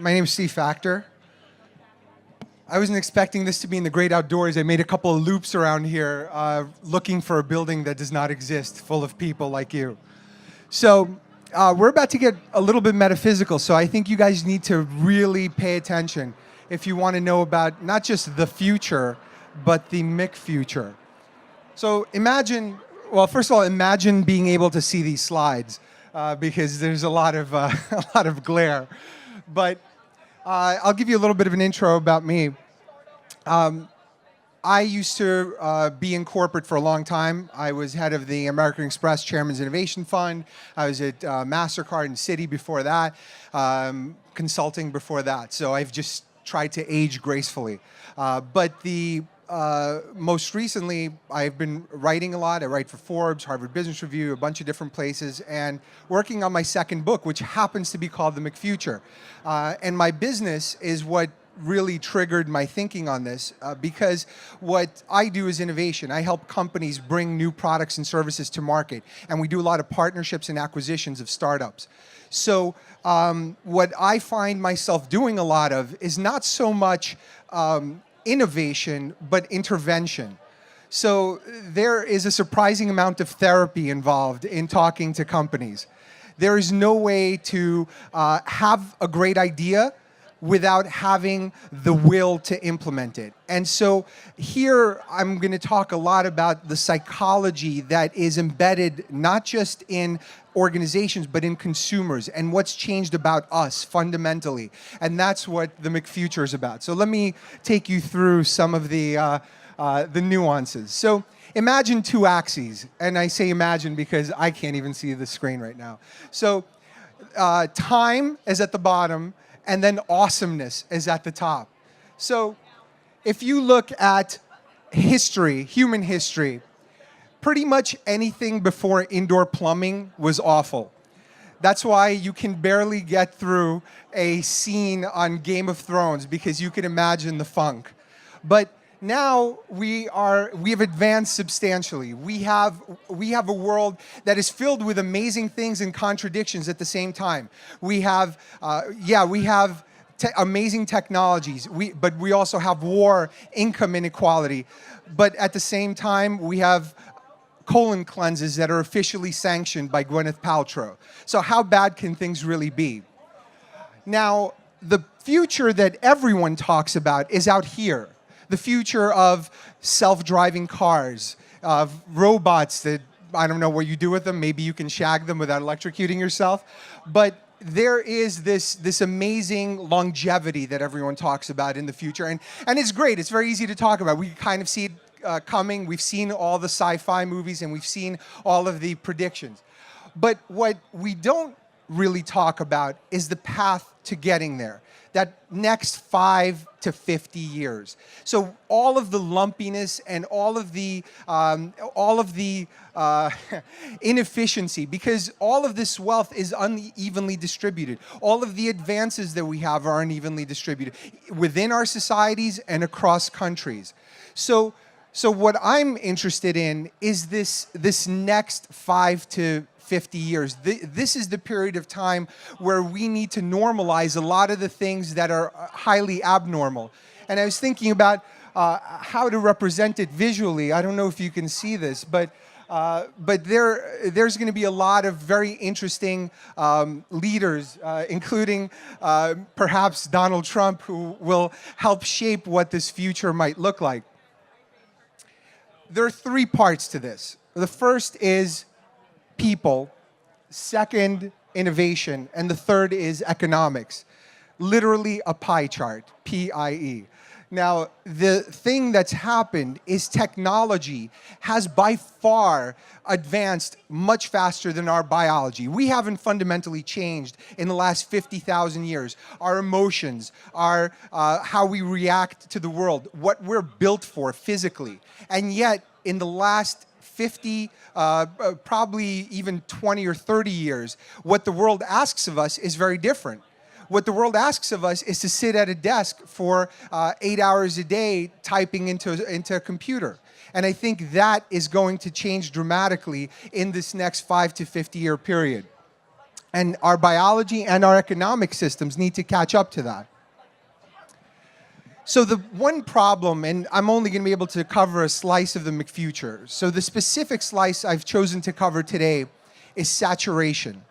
My name is Steve Faktor. I wasn't expecting this to be in the great outdoors. I made a couple of loops around here looking for a building that does not exist, full of people like you. So we're about to get a little bit metaphysical, so I think you guys need to really pay attention if you want to know about not just the future, but the McFuture. So imagine, well, first of all, imagine being able to see these slides because there's a lot of glare. But I'll give you a little bit of an intro about me. I used to be in corporate for a long time. I was head of the American Express Chairman's Innovation Fund. I was at MasterCard and Citi before that, consulting before that. So I've just tried to age gracefully. But most recently, I've been writing a lot. I write for Forbes, Harvard Business Review, a bunch of different places, and working on my second book, which happens to be called The McFuture. And my business is what really triggered my thinking on this because what I do is innovation. I help companies bring new products and services to market, and we do a lot of partnerships and acquisitions of startups. So what I find myself doing a lot of is not so much innovation, but intervention. So there is a surprising amount of therapy involved in talking to companies. There is no way to have a great idea without having the will to implement it. And so here I'm going to talk a lot about the psychology that is embedded not just in organizations, but in consumers, and what's changed about us fundamentally. And that's what the McFuture is about. So let me take you through some of the nuances. So imagine two axes, and I say imagine because I can't even see the screen right now. So time is at the bottom, and then awesomeness is at the top. So if you look at history, human history, pretty much anything before indoor plumbing was awful. That's why you can barely get through a scene on Game of Thrones because you can imagine the funk. But now we have advanced substantially. We have a world that is filled with amazing things and contradictions at the same time. We have, amazing technologies, but we also have war, income inequality. But at the same time, we have colon cleanses that are officially sanctioned by Gwyneth Paltrow. So how bad can things really be? Now, the future that everyone talks about is out here. The future of self-driving cars, of robots that, I don't know what you do with them. Maybe you can shag them without electrocuting yourself. But there is this amazing longevity that everyone talks about in the future. And it's great. It's very easy to talk about. We kind of see it coming. We've seen all the sci-fi movies, and we've seen all of the predictions. But what we don't really talk about is the path to getting there. That next 5 to 50 years. So all of the lumpiness and all of the inefficiency, because all of this wealth is unevenly distributed. All of the advances that we have are unevenly distributed within our societies and across countries. So what I'm interested in is this next 5 to 50 years. This is the period of time where we need to normalize a lot of the things that are highly abnormal. And I was thinking about how to represent it visually. I don't know if you can see this, but there's going to be a lot of very interesting leaders, including perhaps Donald Trump, who will help shape what this future might look like. There are 3 parts to this. The first is people, second, innovation, and the third is economics. Literally a pie chart, P-I-E. Now, the thing that's happened is technology has by far advanced much faster than our biology. We haven't fundamentally changed in the last 50,000 years. Our emotions, how we react to the world, what we're built for physically. And yet, in the last 50, probably even 20 or 30 years, what the world asks of us is very different. What the world asks of us is to sit at a desk for 8 hours a day typing into a computer. And I think that is going to change dramatically in this next 5 to 50 year period. And our biology and our economic systems need to catch up to that. So the one problem, and I'm only going to be able to cover a slice of the McFuture. So the specific slice I've chosen to cover today is saturation.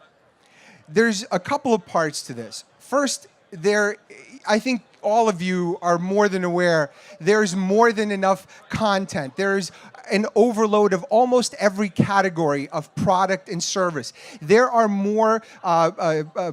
There's a couple of parts to this. First, I think all of you are more than aware, there's more than enough content. There's an overload of almost every category of product and service. There are more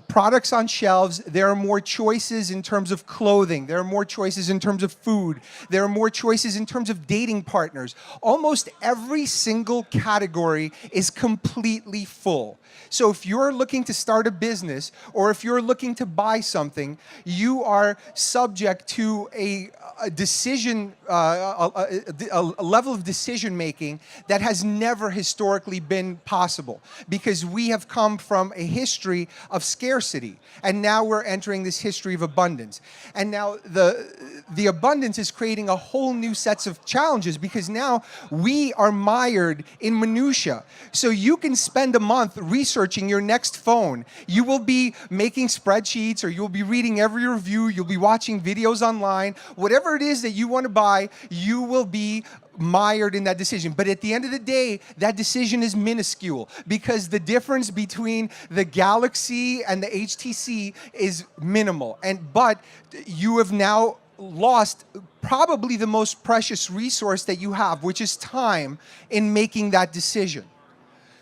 products on shelves. There are more choices in terms of clothing. There are more choices in terms of food. There are more choices in terms of dating partners. Almost every single category is completely full. So if you're looking to start a business or if you're looking to buy something, you are subject to a decision, a level of decision making that has never historically been possible, because we have come from a history of scarcity, and now we're entering this history of abundance. And now the abundance is creating a whole new sets of challenges, because now we are mired in minutia. So you can spend a month researching your next phone. You will be making spreadsheets, or you'll be reading every review, you'll be watching videos online. Whatever it is that you want to buy, you will be mired in that decision. But at the end of the day, that decision is minuscule, because the difference between the Galaxy and the HTC is minimal. But you have now lost probably the most precious resource that you have, which is time, in making that decision.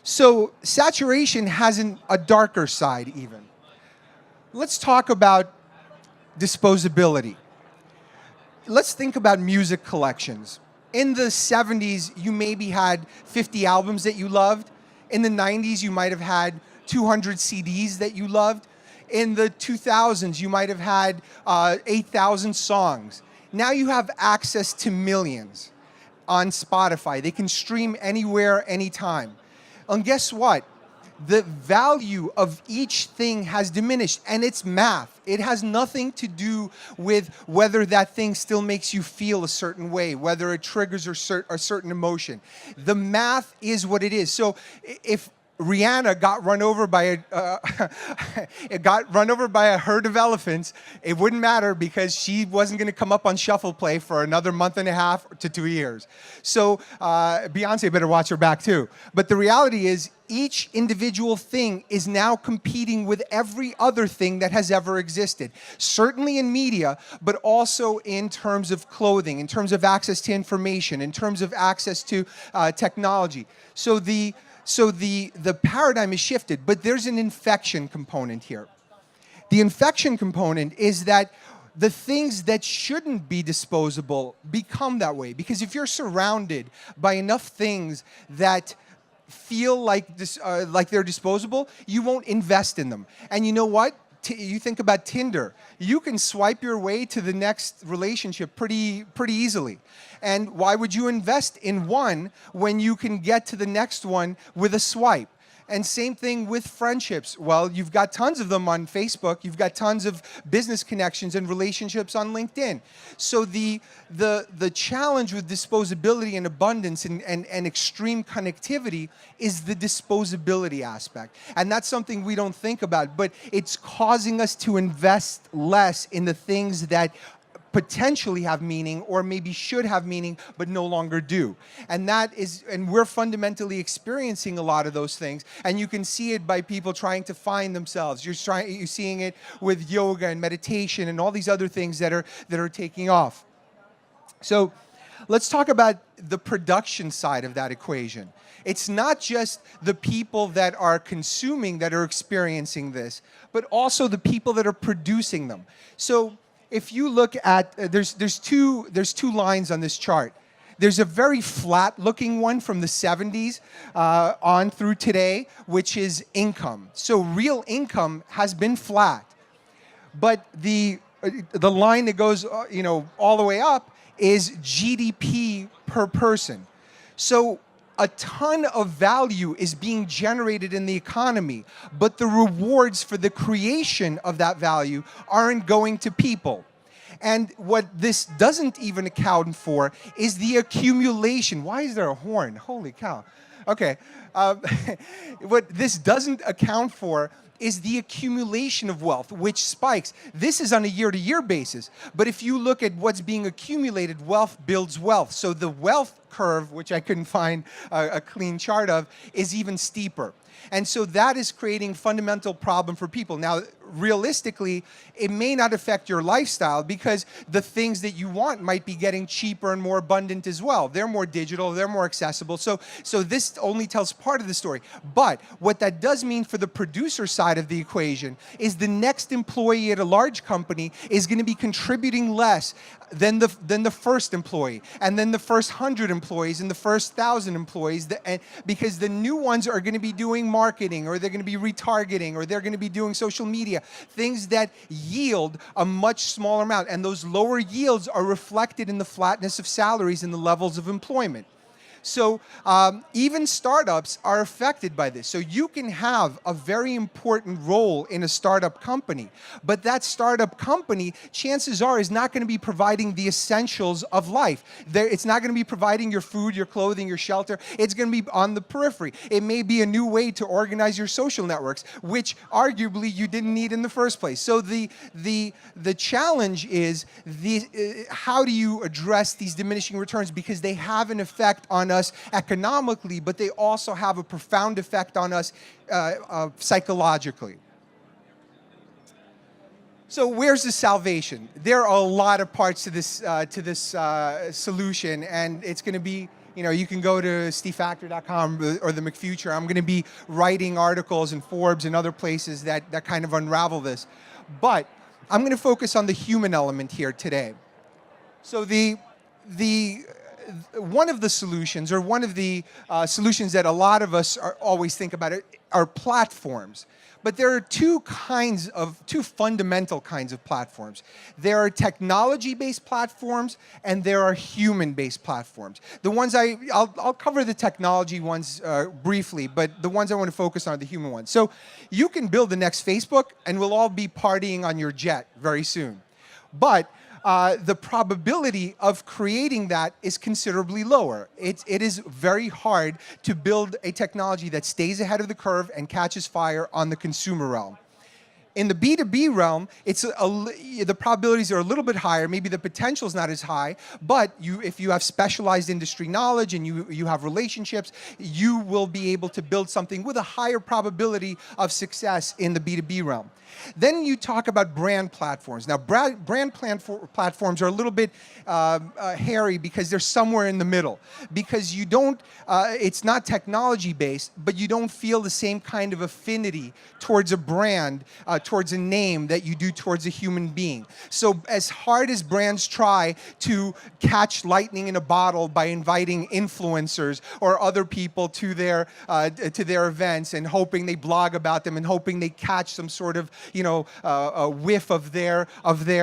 So saturation has a darker side even. Let's talk about disposability. Let's think about music collections. In the 70s, you maybe had 50 albums that you loved. In the 90s, you might have had 200 CDs that you loved. In the 2000s, you might have had 8,000 songs. Now you have access to millions on Spotify. They can stream anywhere, anytime. And guess what? The value of each thing has diminished, and it's math. It has nothing to do with whether that thing still makes you feel a certain way, whether it triggers a certain emotion. The math is what it is. So if Rihanna got run over by a herd of elephants, it wouldn't matter, because she wasn't going to come up on shuffle play for another month and a half to 2 years. So Beyonce better watch her back too. But the reality is, each individual thing is now competing with every other thing that has ever existed. Certainly in media, but also in terms of clothing, in terms of access to information, in terms of access to technology. So the paradigm is shifted, but there's an infection component here. The infection component is that the things that shouldn't be disposable become that way. Because if you're surrounded by enough things that feel like they're disposable, you won't invest in them. And you know what? You think about Tinder. You can swipe your way to the next relationship pretty easily. And why would you invest in one when you can get to the next one with a swipe? And same thing with friendships. Well, you've got tons of them on Facebook. You've got tons of business connections and relationships on LinkedIn. So the challenge with disposability and abundance and extreme connectivity is the disposability aspect. And that's something we don't think about, but it's causing us to invest less in the things that potentially have meaning, or maybe should have meaning, but no longer do. And we're fundamentally experiencing a lot of those things. And you can see it by people trying to find themselves. You're seeing it with yoga and meditation and all these other things that are taking off. So let's talk about the production side of that equation. It's not just the people that are consuming that are experiencing this, but also the people that are producing them. So if you look at, there's two lines on this chart. There's a very flat-looking one from the 70s on through today, which is income. So real income has been flat, but the line that goes all the way up is GDP per person. So a ton of value is being generated in the economy, but the rewards for the creation of that value aren't going to people. And what this doesn't even account for is the accumulation. Why is there a horn? Holy cow. Okay. Um, what this doesn't account for is the accumulation of wealth, which spikes. This is on a year-to-year basis. But if you look at what's being accumulated, wealth builds wealth. So the wealth curve, which I couldn't find a clean chart of, is even steeper. And so that is creating fundamental problem for people. Now, realistically, it may not affect your lifestyle because the things that you want might be getting cheaper and more abundant as well. They're more digital, they're more accessible. So this only tells part of the story. But what that does mean for the producer side of the equation is the next employee at a large company is going to be contributing less than the first employee, and then the first 100 employees, and the first 1,000 employees, because the new ones are going to be doing marketing, or they're going to be retargeting, or they're going to be doing social media, things that yield a much smaller amount. And those lower yields are reflected in the flatness of salaries and the levels of employment. So even startups are affected by this. So you can have a very important role in a startup company, but that startup company, chances are, is not going to be providing the essentials of life. It's not going to be providing your food, your clothing, your shelter. It's going to be on the periphery. It may be a new way to organize your social networks, which arguably you didn't need in the first place. So the challenge is how do you address these diminishing returns, because they have an effect on us economically, but they also have a profound effect on us psychologically. So where's the salvation? There are a lot of parts to this solution, and it's going to be, you can go to stevefaktor.com or the McFuture. I'm going to be writing articles in Forbes and other places that kind of unravel this. But I'm going to focus on the human element here today. So one of the solutions, or one of the solutions that a lot of us always think about are platforms. But there are two fundamental kinds of platforms. There are technology-based platforms, and there are human-based platforms. The ones I'll cover the technology ones briefly, but the ones I want to focus on are the human ones. So you can build the next Facebook, and we'll all be partying on your jet very soon. But the probability of creating that is considerably lower. It is very hard to build a technology that stays ahead of the curve and catches fire on the consumer realm. In the B2B realm, the probabilities are a little bit higher. Maybe the potential is not as high, but if you have specialized industry knowledge and you have relationships, you will be able to build something with a higher probability of success in the B2B realm. Then you talk about brand platforms. Now, brand platforms are a little bit hairy because they're somewhere in the middle. Because you don't, it's not technology-based, but you don't feel the same kind of affinity towards a brand, towards a name that you do towards a human being. So as hard as brands try to catch lightning in a bottle by inviting influencers or other people to their events and hoping they blog about them and hoping they catch some sort of a whiff of their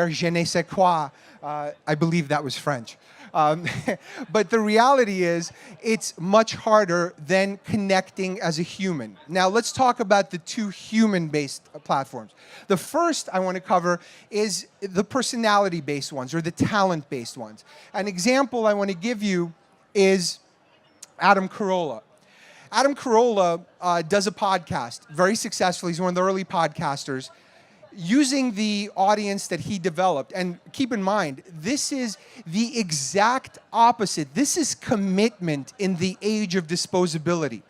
je ne sais quoi. I believe that was French. But the reality is, it's much harder than connecting as a human. Now, let's talk about the two human-based platforms. The first I want to cover is the personality-based ones, or the talent-based ones. An example I want to give you is Adam Carolla. Adam Carolla does a podcast very successfully. He's one of the early podcasters, using the audience that he developed. And keep in mind, this is the exact opposite. This is commitment in the age of disposability.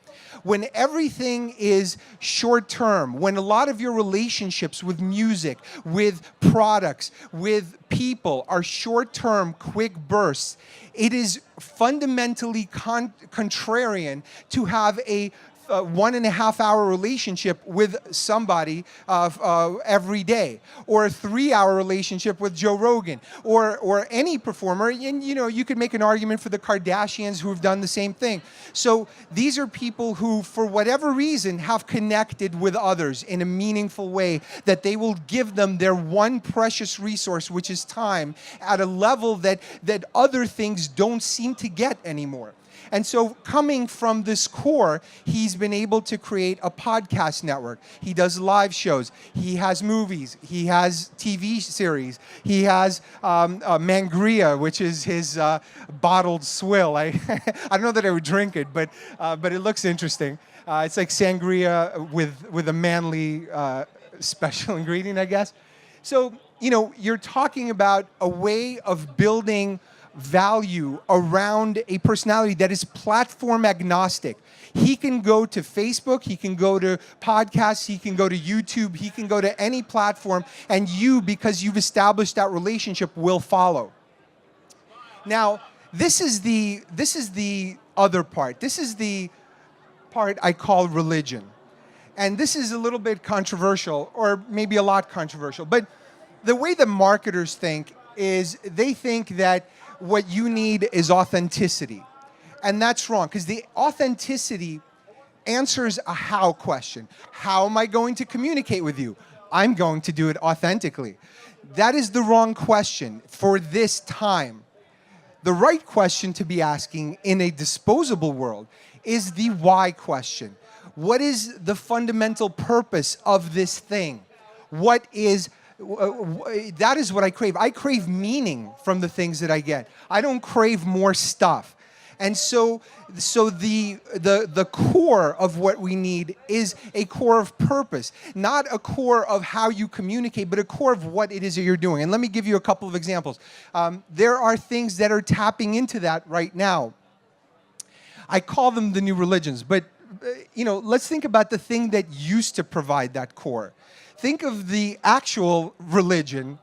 When everything is short-term, when a lot of your relationships with music, with products, with people are short-term, quick bursts, it is fundamentally contrarian to have a 1.5-hour relationship with somebody every day, or a 3-hour relationship with Joe Rogan, or any performer. And you could make an argument for the Kardashians, who have done the same thing. So these are people who, for whatever reason, have connected with others in a meaningful way, that they will give them their one precious resource, which is time, at a level that other things don't seem to get anymore. And so coming from this core, he's been able to create a podcast network. He does live shows. He has movies. He has TV series. He has Mangria, which is his bottled swill. I don't know that I would drink it, but it looks interesting. It's like sangria with a manly special ingredient, I guess. So, you know, you're talking about a way of building value around a personality that is platform agnostic. He can go to Facebook, he can go to podcasts, he can go to YouTube, he can go to any platform, and you, because you've established that relationship, will follow. Now, this is the other part. This is the part I call religion. And this is a little bit controversial, or maybe a lot controversial, but the way the marketers think is they think that what you need is authenticity. And that's wrong, because the authenticity answers a how question. How am I going to communicate with you? I'm going to do it authentically. That is the wrong question for this time. The right question to be asking in a disposable world is the why question. What is the fundamental purpose of this thing? What is that is what I crave. I crave meaning from the things that I get. I don't crave more stuff. And so the core of what we need is a core of purpose, not a core of how you communicate, but a core of what it is that you're doing. And let me give you a couple of examples. There are things that are tapping into that right now. I call them the new religions, but you know, let's think about the thing that used to provide that core. Think of the actual religion,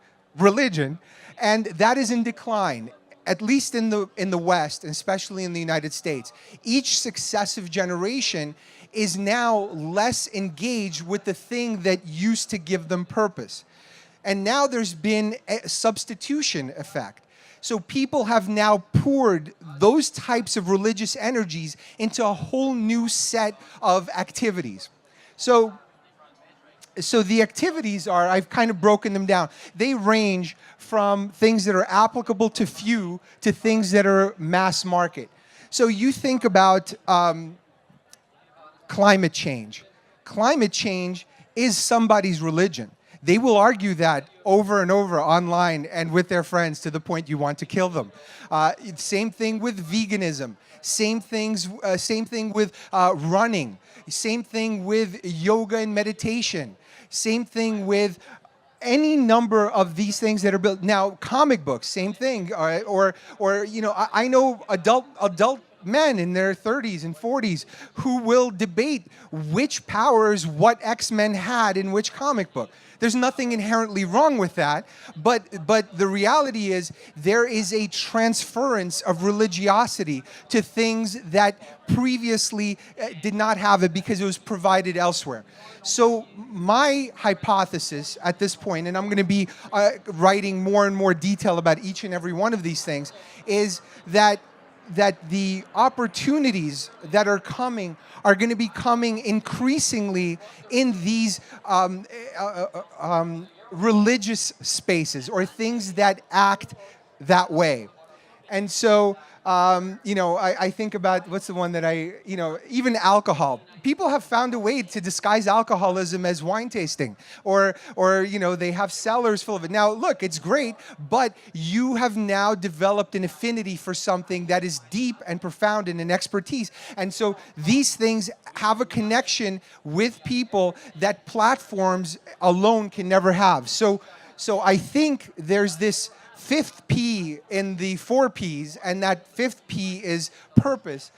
and that is in decline, at least in the West, and especially in the United States. Each successive generation is now less engaged with the thing that used to give them purpose. And now there's been a substitution effect. So people have now poured those types of religious energies into a whole new set of activities. So the activities are, I've kind of broken them down. They range from things that are applicable to few to things that are mass market. So you think about climate change. Climate change is somebody's religion. They will argue that over and over online and with their friends to the point you want to kill them. Same thing with veganism. Same thing with running. Same thing with yoga and meditation. Same thing with any number of these things that are built. Now, comic books, same thing. Or you know, I know adult men in their 30s and 40s who will debate which powers what X-Men had in which comic book. There's nothing inherently wrong with that, but the reality is there is a transference of religiosity to things that previously did not have it because it was provided elsewhere. So my hypothesis at this point, and I'm going to be writing more and more detail about each and every one of these things, is that the opportunities that are coming are going to be coming increasingly in these religious spaces or things that act that way. And so, you know, I think about, what's the one that you know, even alcohol. People have found a way to disguise alcoholism as wine tasting, or you know, they have cellars full of it. Now, look, it's great, but you have now developed an affinity for something that is deep and profound and an expertise. And so these things have a connection with people that platforms alone can never have. So I think there's this fifth P in the 4 Ps, and that fifth P is purpose.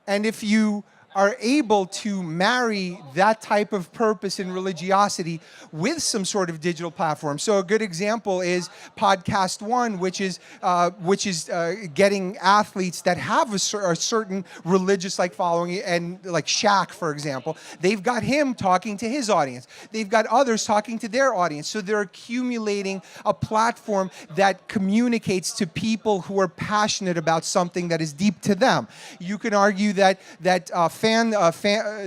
And if you are able to marry that type of purpose and religiosity with some sort of digital platform. So a good example is Podcast One, which is getting athletes that have a certain religious-like following, and like Shaq, for example, they've got him talking to his audience. They've got others talking to their audience. So they're accumulating a platform that communicates to people who are passionate about something that is deep to them. You can argue that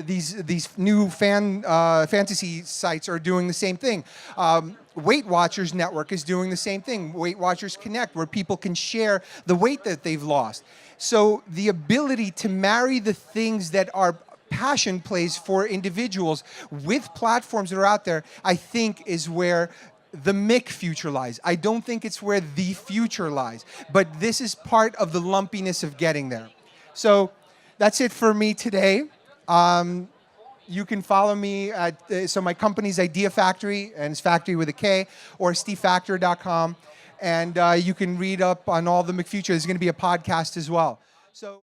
these new fantasy sites are doing the same thing. Weight Watchers Network is doing the same thing. Weight Watchers Connect, where people can share the weight that they've lost. So the ability to marry the things that are passion plays for individuals with platforms that are out there, I think is where the McFuture lies. I don't think it's where the future lies, but this is part of the lumpiness of getting there. So that's it for me today. You can follow me at, so my company's IdeaFaktory, and it's factory with a K, or stevefaktor.com. And you can read up on all the McFuture. There's going to be a podcast as well. So.